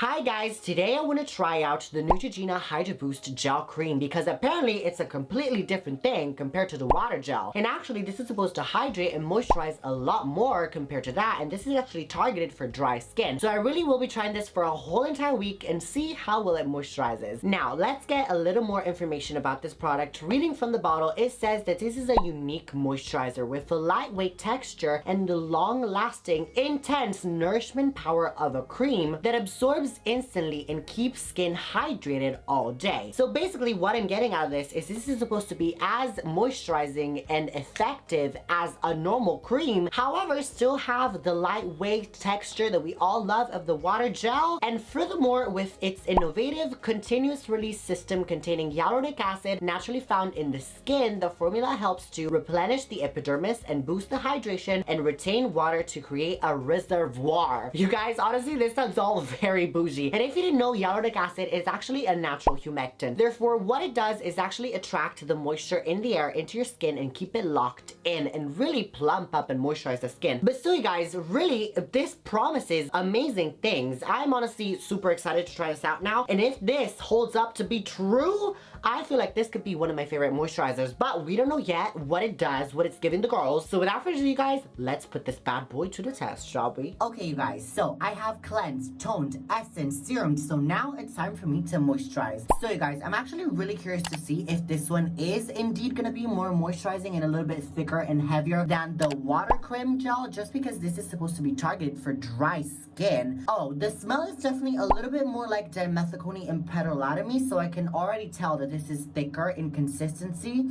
Hi guys, today I want to try out the Neutrogena Hydroboost Gel Cream because apparently it's a completely different thing compared to the water gel. And actually this is supposed to hydrate and moisturize a lot more compared to that, and this is actually targeted for dry skin. So I really will be trying this for a whole entire week and see how well it moisturizes. Now let's get a little more information about this product. Reading from the bottle, it says that this is a unique moisturizer with a lightweight texture and the long-lasting, intense nourishment power of a cream that absorbs instantly and keeps skin hydrated all day. So basically what I'm getting out of this is supposed to be as moisturizing and effective as a normal cream, however still have the lightweight texture that we all love of the water gel, and furthermore with its innovative continuous release system containing hyaluronic acid naturally found in the skin, the formula helps to replenish the epidermis and boost the hydration and retain water to create a reservoir. You guys, honestly this sounds all very bougie. And if you didn't know, hyaluronic acid is actually a natural humectant. Therefore, what it does is actually attract the moisture in the air into your skin and keep it locked in and really plump up and moisturize the skin. But still, you guys, really, this promises amazing things. I'm honestly super excited to try this out now. And if this holds up to be true, I feel like this could be one of my favorite moisturizers, but we don't know yet what it does, what it's giving the girls. So without further ado, you guys, let's put this bad boy to the test, shall we? Okay, you guys, so I have cleansed, toned, essence, serum, so now it's time for me to moisturize. So you guys, I'm actually really curious to see if this one is indeed gonna be more moisturizing and a little bit thicker and heavier than the water cream gel, just because this is supposed to be targeted for dry skin. Oh, the smell is definitely a little bit more like dimethicone and petalatomy, so I can already tell that this is thicker in consistency.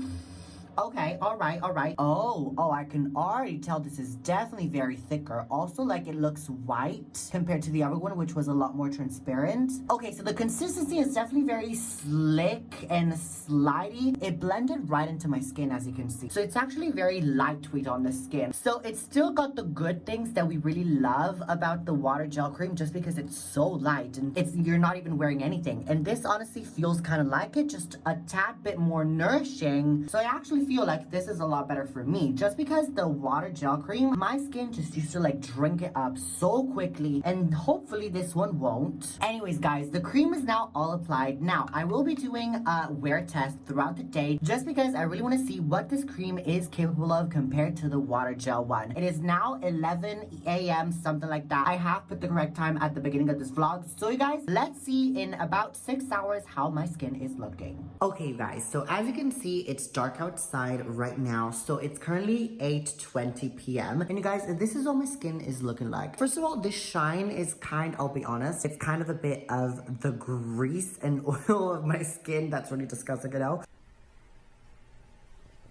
Okay, all right. Oh, I can already tell this is definitely very thicker. Also, like, it looks white compared to the other one, which was a lot more transparent. Okay, so the consistency is definitely very slick and slidey. It blended right into my skin, as you can see. So it's actually very lightweight on the skin. So it's still got the good things that we really love about the water gel cream, just because it's so light and you're not even wearing anything. And this honestly feels kind of like it, just a tad bit more nourishing. So I actually feel like this is a lot better for me, just because the water gel cream, my skin just used to like drink it up so quickly, and hopefully this one won't. Anyways guys, the cream is now all applied. Now I will be doing a wear test throughout the day, just because I really want to see what this cream is capable of compared to the water gel one. It is now 11 a.m. something like that. I have put the correct time at the beginning of this vlog. So you guys, let's see in about 6 hours how my skin is looking. Okay you guys, so as you can see, it's dark outside right now, so it's currently 8:20 p.m. and you guys, this is what my skin is looking like. First of all, the shine is I'll be honest, it's kind of a bit of the grease and oil of my skin that's really disgusting, you know,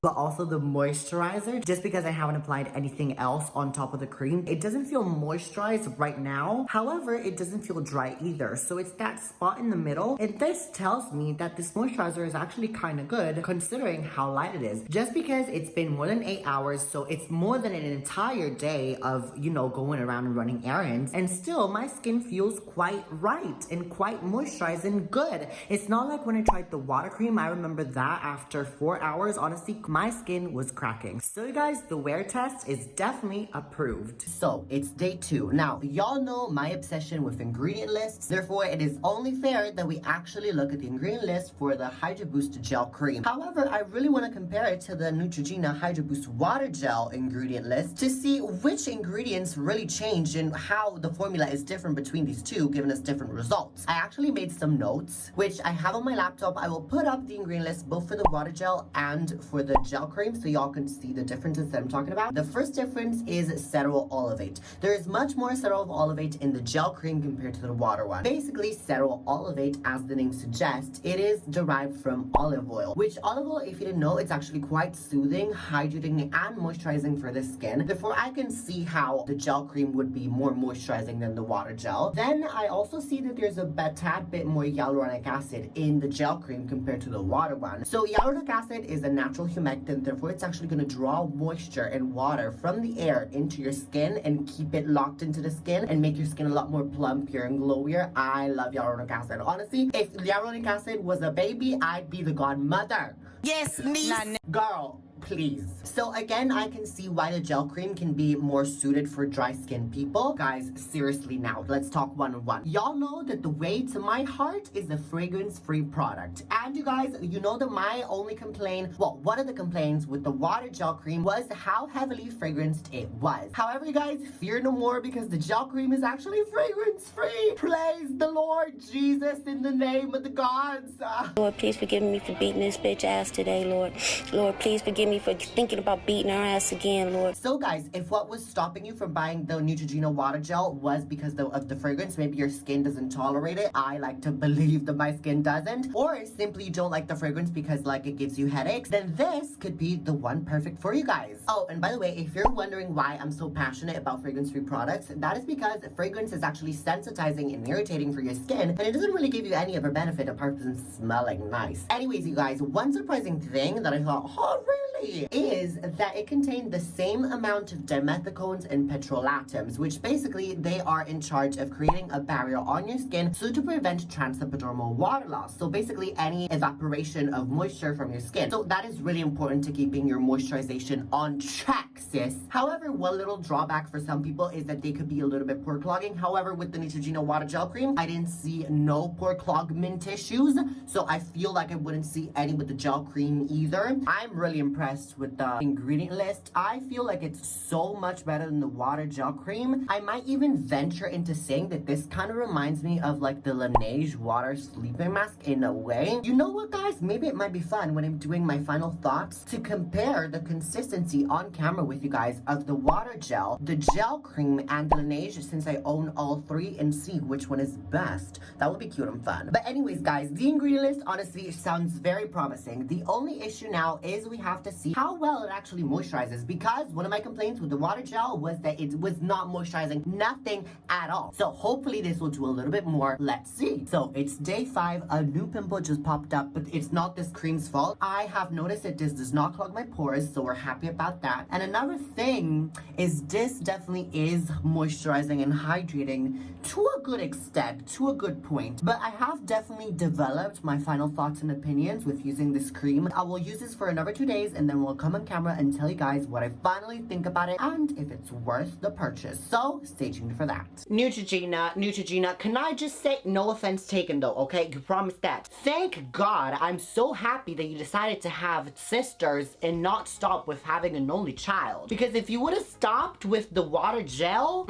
but also the moisturizer, just because I haven't applied anything else on top of the cream. It doesn't feel moisturized right now. However, it doesn't feel dry either. So it's that spot in the middle. And this tells me that this moisturizer is actually kind of good considering how light it is. Just because it's been more than 8 hours, so it's more than an entire day of, you know, going around and running errands. And still, my skin feels quite right and quite moisturized and good. It's not like when I tried the water cream. I remember that after 4 hours, honestly, my skin was cracking. So you guys, the wear test is definitely approved. So it's day 2. Now, y'all know my obsession with ingredient lists. Therefore, it is only fair that we actually look at the ingredient list for the Hydroboost Gel Cream. However, I really want to compare it to the Neutrogena Hydroboost Water Gel ingredient list to see which ingredients really changed and how the formula is different between these two, giving us different results. I actually made some notes, which I have on my laptop. I will put up the ingredient list both for the water gel and for the gel cream, so y'all can see the differences that I'm talking about. The first difference is cetyl olivate. There is much more cetyl olivate in the gel cream compared to the water one. Basically, cetyl olivate, as the name suggests, it is derived from olive oil, which olive oil, if you didn't know, it's actually quite soothing, hydrating, and moisturizing for the skin. Therefore, I can see how the gel cream would be more moisturizing than the water gel. Then I also see that there's a tad bit more hyaluronic acid in the gel cream compared to the water one. So hyaluronic acid is a natural humectant, therefore it's actually going to draw moisture and water from the air into your skin and keep it locked into the skin and make your skin a lot more plumpier and glowier. I love hyaluronic acid. Honestly, if hyaluronic acid was a baby, I'd be the godmother. Yes, niece. Girl, please. So again, I can see why the gel cream can be more suited for dry skin people. Guys, seriously now, let's talk one-on-one. Y'all know that the way to my heart is a fragrance-free product. And you guys, you know that my only complaint, well, one of the complaints with the water gel cream was how heavily fragranced it was. However, you guys, fear no more because the gel cream is actually fragrance-free. Praise the Lord Jesus in the name of the gods. Lord, please forgive me for beating this bitch ass today, Lord. Lord, please forgive me for thinking about beating her ass again, Lord. So guys, if what was stopping you from buying the Neutrogena water gel was because of the fragrance, maybe your skin doesn't tolerate it. I like to believe that my skin doesn't. Or simply you don't like the fragrance because like it gives you headaches, then this could be the one perfect for you guys. Oh, and by the way, if you're wondering why I'm so passionate about fragrance-free products, that is because fragrance is actually sensitizing and irritating for your skin, and it doesn't really give you any other benefit apart from smelling nice. Anyways, you guys, one surprising thing that I thought, oh really, is that it contained the same amount of dimethicones and petrolatoms, which basically they are in charge of creating a barrier on your skin so to prevent transepidermal water loss. So basically any evaporation of moisture from your skin. So that is really important to keeping your moisturization on track, sis. However, one little drawback for some people is that they could be a little bit pore clogging. However, with the Neutrogena water gel cream, I didn't see no pore cloggment issues, so I feel like I wouldn't see any with the gel cream either. I'm really impressed with the ingredient list. I feel like it's so much better than the water gel cream. I might even venture into saying that this kind of reminds me of like the Laneige water sleeping mask in a way. You know what, guys? Maybe it might be fun when I'm doing my final thoughts to compare the consistency on camera with you guys of the water gel, the gel cream, and the Laneige, since I own all three, and see which one is best. That would be cute and fun. But anyways, guys, the ingredient list honestly sounds very promising. The only issue now is we have to see how well it actually moisturizes, because one of my complaints with the water gel was that it was not moisturizing, nothing at all. So hopefully this will do a little bit more. Let's see. So it's day 5. A new pimple just popped up, but it's not this cream's fault. I have noticed that this does not clog my pores, so we're happy about that. And another thing is this definitely is moisturizing and hydrating to a good extent, to a good point. But I have definitely developed my final thoughts and opinions with using this cream. I will use this for another 2 days and then we'll come on camera and tell you guys what I finally think about it and if it's worth the purchase. So stay tuned for that. Neutrogena, can I just say, no offense taken though, okay? You promised that. Thank God, I'm so happy that you decided to have sisters and not stop with having an only child. Because if you would have stopped with the water gel,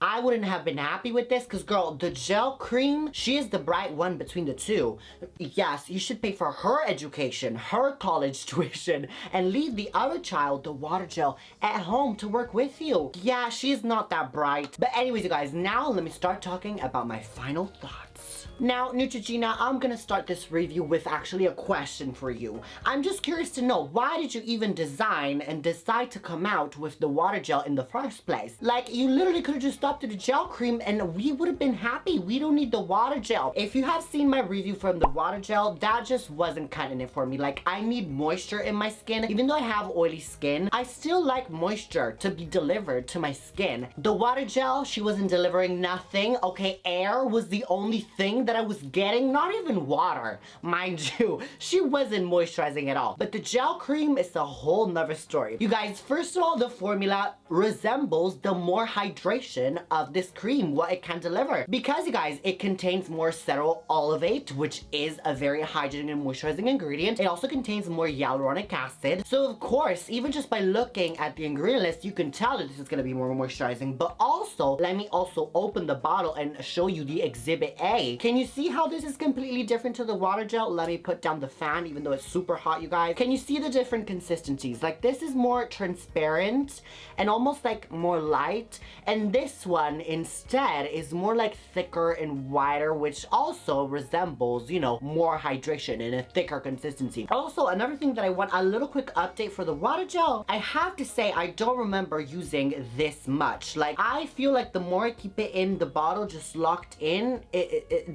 I wouldn't have been happy with this, because girl, the gel cream, she is the bright one between the two. Yes, you should pay for her education, her college tuition, and leave the other child, the water gel, at home to work with you. Yeah, she's not that bright. But anyways, you guys, now let me start talking about my final thoughts. Now, Neutrogena, I'm gonna start this review with actually a question for you. I'm just curious to know, why did you even design and decide to come out with the water gel in the first place? Like, you literally could have just stopped at the gel cream and we would have been happy. We don't need the water gel. If you have seen my review from the water gel, that just wasn't cutting it for me. Like, I need moisture in my skin. Even though I have oily skin, I still like moisture to be delivered to my skin. The water gel, she wasn't delivering nothing. Okay, air was the only thing that I was getting, not even water, mind you. She wasn't moisturizing at all. But the gel cream is a whole nother story. You guys, first of all, the formula resembles the more hydration of this cream, what it can deliver. Because you guys, it contains more cetyl olivate, which is a very hydrating and moisturizing ingredient. It also contains more hyaluronic acid. So of course, even just by looking at the ingredient list, you can tell that this is gonna be more moisturizing. But also, let me also open the bottle and show you the Exhibit A. Can you see how this is completely different to the water gel? Let me put down the fan, even though it's super hot, you guys. Can you see the different consistencies? Like, this is more transparent and almost like more light, and this one instead is more like thicker and wider, which also resembles, you know, more hydration and a thicker consistency. Also, another thing that I want a little quick update for the water gel, I have to say I don't remember using this much. Like, I feel like the more I keep it in the bottle just locked in,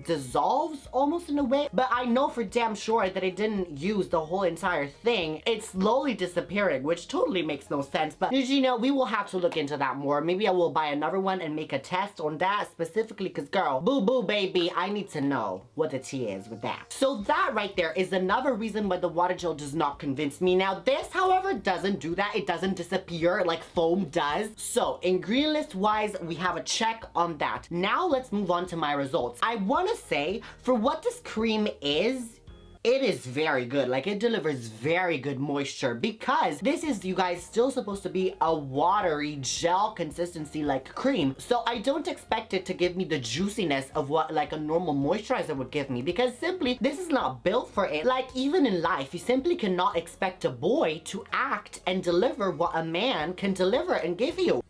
dissolves almost in a way, but I know for damn sure that it didn't use the whole entire thing. It's slowly disappearing, which totally makes no sense. But Neutrogena, we will have to look into that more. Maybe I will buy another one and make a test on that specifically, because girl, boo boo baby, I need to know what the tea is with that. So that right there is another reason why the water gel does not convince me. Now this, however, doesn't do that. It doesn't disappear like foam does. So ingredient list wise, we have a check on that. Now let's move on to my results. I want to say, for what this cream is, it is very good. Like, it delivers very good moisture, because this is, you guys, still supposed to be a watery gel consistency like cream. So I don't expect it to give me the juiciness of what like a normal moisturizer would give me, because simply this is not built for it. Like, even in life, you simply cannot expect a boy to act and deliver what a man can deliver and give you.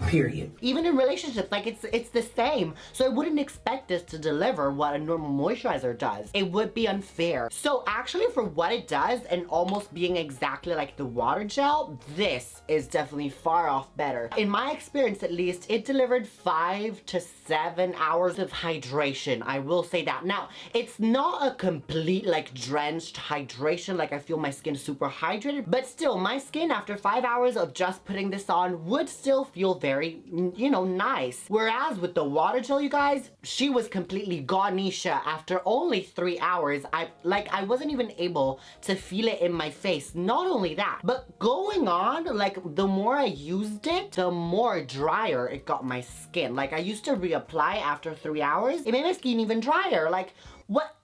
Period. Even in relationships, like it's the same. So I wouldn't expect this to deliver what a normal moisturizer does. It would be unfair. So actually, for what it does and almost being exactly like the water gel, this is definitely far off better. In my experience, at least, it delivered 5 to 7 hours of hydration. I will say that. Now, it's not a complete like drenched hydration, like I feel my skin super hydrated, but still my skin after 5 hours of just putting this on would still feel very, you know, nice. Whereas with the water gel, you guys, she was completely ganisha after only 3 hours. I wasn't even able to feel it in my face. Not only that, but going on, like, the more I used it, the more drier it got my skin. Like, I used to reapply after 3 hours. It made my skin even drier. Like, what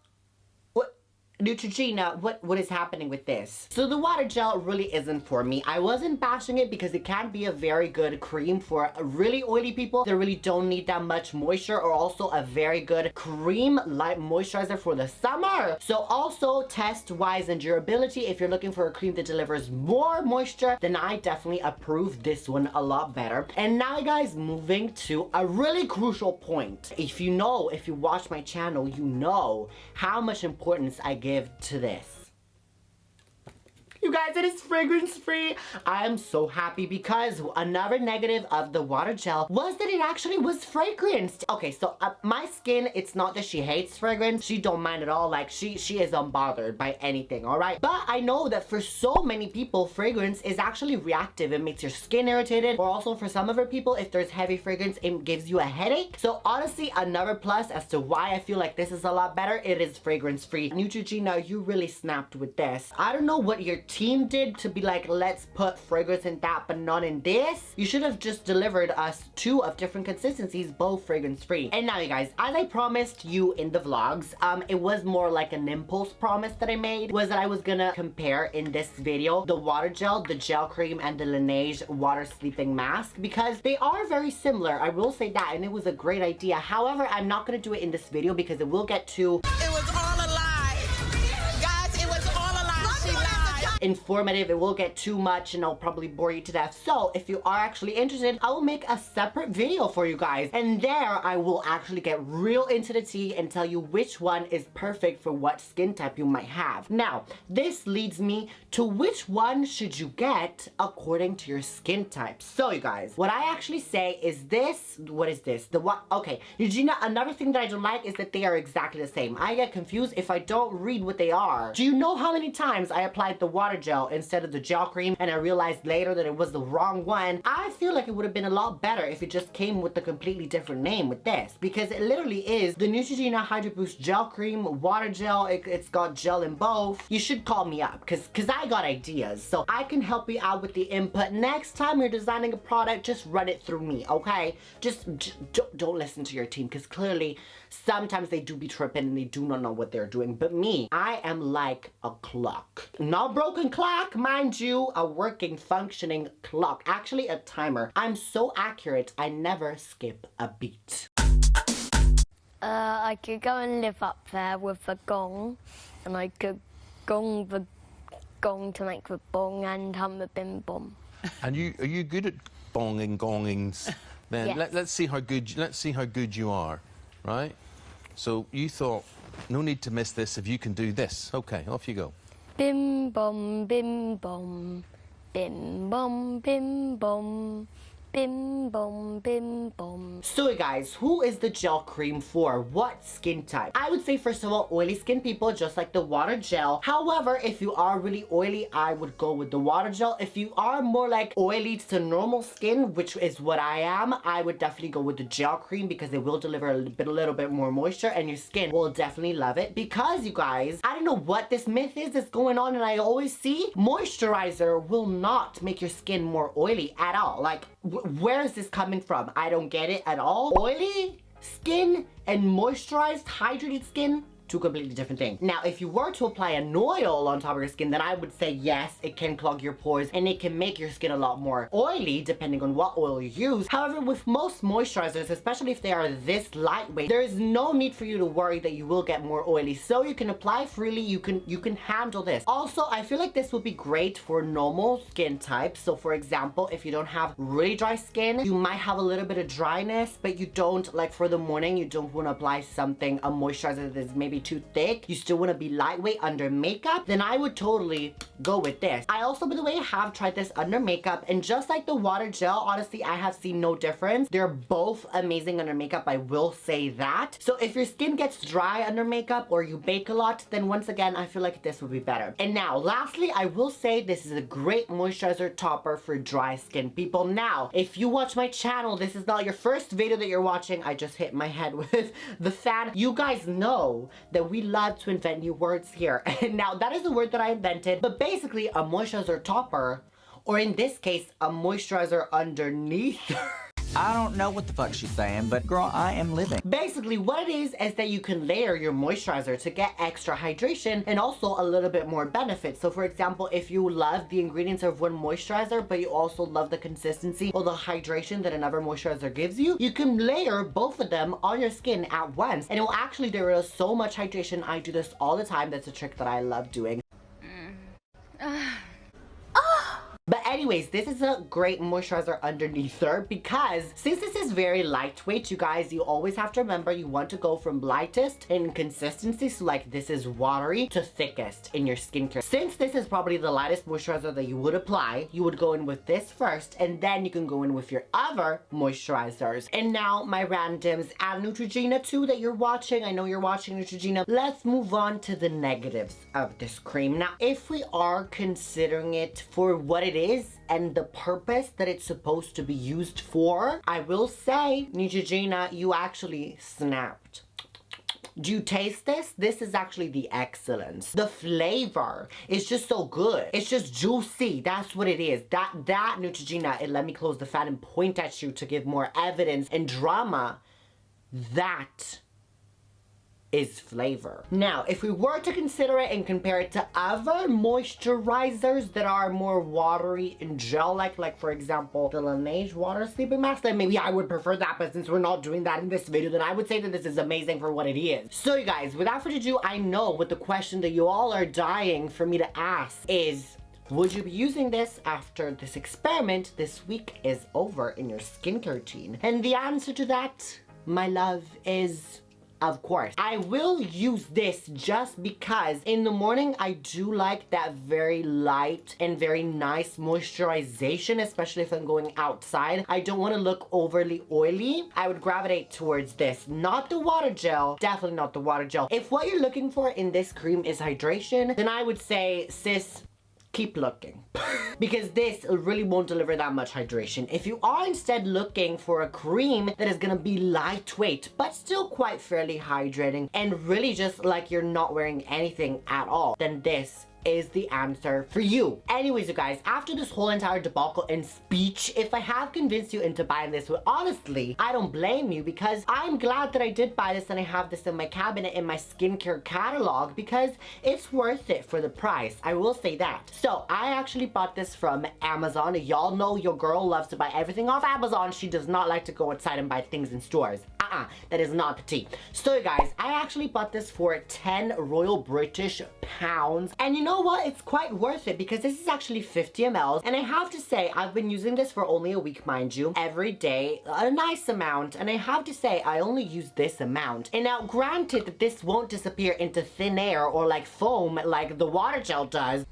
Neutrogena, what is happening with this? So the water gel really isn't for me. I wasn't bashing it because it can be a very good cream for really oily people that really don't need that much moisture, or also a very good cream light moisturizer for the summer. So also test wise and durability, if you're looking for a cream that delivers more moisture, then I definitely approve this one a lot better. And now, guys, moving to a really crucial point. If you watch my channel, you know how much importance I give to this. You guys, it is fragrance free. I am so happy, because another negative of the water gel was that it actually was fragranced. Okay, so my skin, it's not that she hates fragrance. She don't mind at all. Like, she is unbothered by anything, all right? But I know that for so many people, fragrance is actually reactive. It makes your skin irritated, or also for some other people, if there's heavy fragrance, it gives you a headache. So honestly, another plus as to why I feel like this is a lot better, it is fragrance free. Neutrogena, you really snapped with this. I don't know what your team did to be like, let's put fragrance in that but not in this. You should have just delivered us 2 of different consistencies, both fragrance free. And now, you guys, as I promised you in the vlogs, it was more like an impulse promise that I made, was that I was gonna compare in this video the water gel, the gel cream, and the Laneige water sleeping mask, because they are very similar. I will say that, and it was a great idea. However, I'm not gonna do it in this video because it will get too informative. It will get too much and I'll probably bore you to death. So if you are actually interested, I will make a separate video for you guys, and there I will actually get real into the tea and tell you which one is perfect for what skin type you might have. Now, this leads me to which one should you get according to your skin type. So you guys, what I actually say is this. What is this? Okay, Eugenia, another thing that I don't like is that they are exactly the same. I get confused if I don't read what they are. Do you know how many times I applied the water gel instead of the gel cream and I realized later that it was the wrong one? I feel like it would have been a lot better if it just came with a completely different name with this, because it literally is the Neutrogena Hydroboost Gel Cream Water Gel. It's got gel in both. You should call me up because I got ideas, so I can help you out with the input. Next time you're designing a product, just run it through me, okay? Just don't listen to your team, because clearly sometimes they do be tripping and they do not know what they're doing. But me, I am like a clock. Not broken clock, mind you, a working, functioning clock. Actually, a timer. I'm so accurate, I never skip a beat. I could go and live up there with the gong, and I could gong the gong to make the bong and hum the bim bom. And are you good at bonging gongings? Then Yes. let's see how good you are, right? So you thought, no need to miss this if you can do this. Okay, off you go. Bim bom, bim bom, bim bom, bim bom, Bim bom, bim bom. So guys, who is the gel cream for? What skin type? I would say first of all, oily skin people, just like the water gel. However, if you are really oily, I would go with the water gel. If you are more like oily to normal skin, which is what I am, I would definitely go with the gel cream because it will deliver a little bit more moisture and your skin will definitely love it. Because you guys, I don't know what this myth is that's going on, and I always see moisturizer will not make your skin more oily at all. Like, where is this coming from? I don't get it at all. Oily skin and moisturized, hydrated skin, two completely different things. Now, if you were to apply an oil on top of your skin, then I would say yes, it can clog your pores and it can make your skin a lot more oily depending on what oil you use. However, with most moisturizers, especially if they are this lightweight, there is no need for you to worry that you will get more oily. So you can apply freely, you can handle this. Also, I feel like this would be great for normal skin types. So for example, if you don't have really dry skin, you might have a little bit of dryness, but you don't, like for the morning, you don't want to apply something, a moisturizer that is maybe too thick, you still want to be lightweight under makeup, then I would totally go with this. I also, by the way, have tried this under makeup, and just like the water gel, honestly, I have seen no difference. They're both amazing under makeup, I will say that. So if your skin gets dry under makeup or you bake a lot, then once again, I feel like this would be better. And now, lastly, I will say this is a great moisturizer topper for dry skin people. Now, if you watch my channel, this is not your first video that you're watching. I just hit my head with the fan. You guys know that we love to invent new words here. And now that is the word that I invented, but basically a moisturizer topper, or in this case, a moisturizer underneath. I don't know what the fuck she's saying, but girl, I am living. Basically, what it is that you can layer your moisturizer to get extra hydration and also a little bit more benefit. So for example, if you love the ingredients of one moisturizer, but you also love the consistency or the hydration that another moisturizer gives you, you can layer both of them on your skin at once. And it will actually deliver so much hydration. I do this all the time. That's a trick that I love doing. But anyways, this is a great moisturizer underneath her because since this is very lightweight, you guys, you always have to remember you want to go from lightest in consistency, so like this is watery, to thickest in your skincare. Since this is probably the lightest moisturizer that you would apply, you would go in with this first and then you can go in with your other moisturizers. And now my randoms and Neutrogena too that you're watching, I know you're watching Neutrogena. Let's move on to the negatives of this cream. Now, if we are considering it for what it is and the purpose that it's supposed to be used for, I will say, Neutrogena, you actually snapped. Do you taste this? This is actually the excellence. The flavor is just so good. It's just juicy. That's what it is. That Neutrogena, let me close the fan and point at you to give more evidence and drama. That is flavor. Now, if we were to consider it and compare it to other moisturizers that are more watery and gel-like for example, the Laneige Water Sleeping Mask, then maybe I would prefer that, but since we're not doing that in this video, then I would say that this is amazing for what it is. So you guys, without further ado, I know what the question that you all are dying for me to ask is, would you be using this after this experiment this week is over in your skincare routine? And the answer to that, my love, is of course. I will use this just because in the morning I do like that very light and very nice moisturization, especially if I'm going outside. I don't want to look overly oily. I would gravitate towards this, not the water gel, definitely not the water gel. If what you're looking for in this cream is hydration, then I would say, sis, keep looking. Because this really won't deliver that much hydration. If you are instead looking for a cream that is gonna be lightweight but still quite fairly hydrating and really just like you're not wearing anything at all, then this is the answer for you. Anyways, you guys, after this whole entire debacle and speech, if I have convinced you into buying this, well, honestly, I don't blame you because I'm glad that I did buy this and I have this in my cabinet in my skincare catalog because it's worth it for the price. I will say that. So I actually bought this from Amazon. Y'all know your girl loves to buy everything off Amazon. She does not like to go outside and buy things in stores. That is not the tea. So you guys, I actually bought this for 10 Royal British pounds. And you know what? It's quite worth it because this is actually 50 ml. And I have to say, I've been using this for only a week, mind you, every day, a nice amount. And I have to say, I only use this amount. And now granted that this won't disappear into thin air or like foam like the water gel does.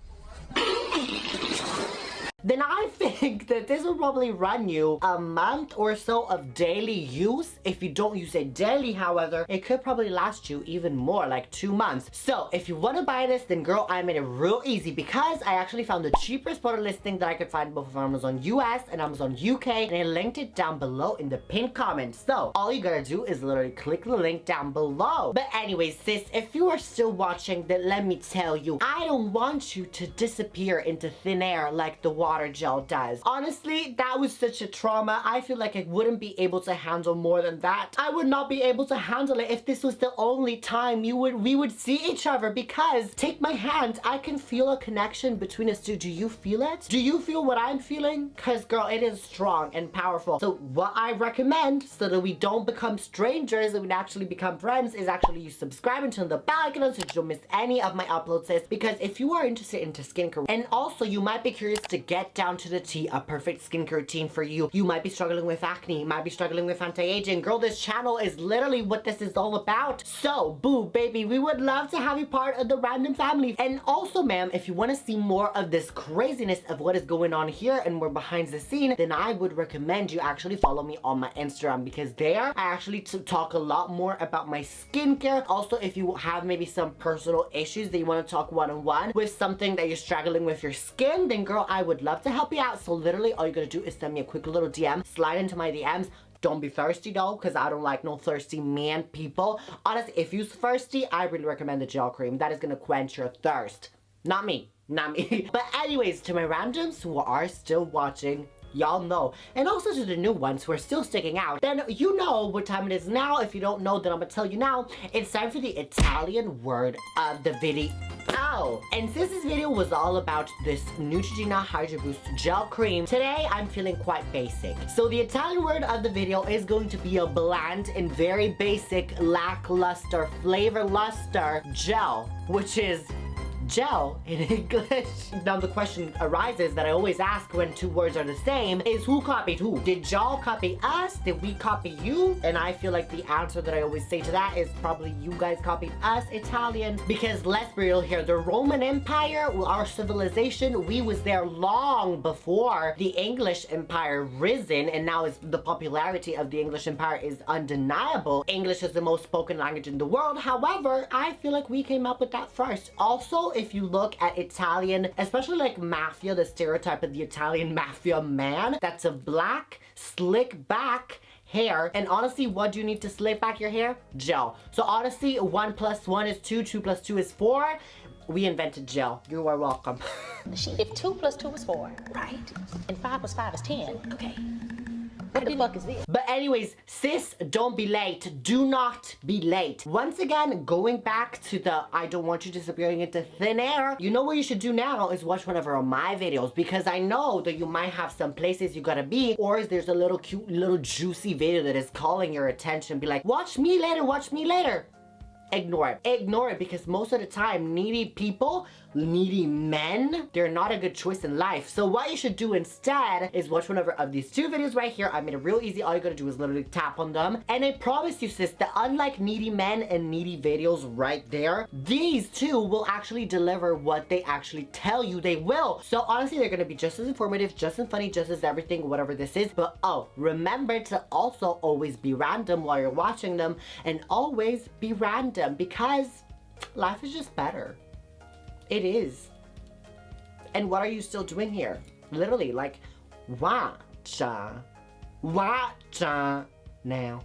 then I think that this will probably run you a month or so of daily use. If you don't use it daily, however, it could probably last you even more, like 2 months. So if you want to buy this, then girl, I made it real easy because I actually found the cheapest product listing that I could find both on Amazon US and Amazon UK, and I linked it down below in the pinned comment. So all you gotta do is literally click the link down below. But anyways, sis, if you are still watching, then let me tell you, I don't want you to disappear into thin air like the water gel does. Honestly, that was such a trauma. I feel like I wouldn't be able to handle more than that. I would not be able to handle it if this was the only time we would see each other, because take my hand, I can feel a connection between us two. Do you feel it? Do you feel what I'm feeling? Because girl, it is strong and powerful. So what I recommend, so that we don't become strangers and we actually become friends, is actually you subscribe and turn the bell icon on so you don't miss any of my uploads, sis. Because if you are interested into skincare, and also you might be curious to get down to the T a perfect skincare routine for you. You might be struggling with acne, you might be struggling with anti-aging. Girl, this channel is literally what this is all about. So, boo, baby, we would love to have you part of the random family. And also, ma'am, if you want to see more of this craziness of what is going on here and more behind the scene, then I would recommend you actually follow me on my Instagram, because there I actually talk a lot more about my skincare. Also, if you have maybe some personal issues that you want to talk one-on-one with something that you're struggling with your skin, then girl, I would love to help you out. So literally all you gotta do is send me a quick little DM, slide into my DMs. Don't be thirsty though, because I don't like no thirsty man people. Honestly, if you're thirsty, I really recommend the gel cream. That is gonna quench your thirst. Not me, not me. But anyways, to my randoms who are still watching, y'all know. And also to the new ones who are still sticking out, then you know what time it is now. If you don't know, then I'm gonna tell you now. It's time for the Italian word of the video. And since this video was all about this Neutrogena Hydroboost Gel Cream, today I'm feeling quite basic. So the Italian word of the video is going to be a bland and very basic, lackluster, flavorluster gel, which is gel in English. Now the question arises that I always ask when two words are the same is, who copied who? Did y'all copy us? Did we copy you? And I feel like the answer that I always say to that is probably you guys copied us, Italians. Because let's be real here, the Roman Empire, our civilization, we was there long before the English Empire risen, and now is the popularity of the English Empire is undeniable. English is the most spoken language in the world. However, I feel like we came up with that first. Also, if you look at Italian, especially like mafia, the stereotype of the Italian mafia man, that's a black, slick back hair. And honestly, what do you need to slick back your hair? Gel. So honestly, 1 + 1 is 2, 2 + 2 is 4. We invented gel. You are welcome. If 2 + 2 is 4, right? And 5 + 5 is 10. Okay. What the fuck is this? But anyways, sis, don't be late. Do not be late. Once again, going back to the I don't want you disappearing into thin air, you know what you should do now is watch whatever of my videos, because I know that you might have some places you gotta be, or there's a little cute, little juicy video that is calling your attention. Be like, watch me later, watch me later. Ignore it. Ignore it, because most of the time, needy people, needy men, they're not a good choice in life. So what you should do instead is watch whatever of these two videos right here. I made it real easy. All you gotta do is literally tap on them. And I promise you, sis, that unlike needy men and needy videos right there, these two will actually deliver what they actually tell you they will. So honestly, they're gonna be just as informative, just as funny, just as everything, whatever this is. But oh, remember to also always be random while you're watching them, and always be random, because life is just better. It is. And what are you still doing here? Literally, like, watch now.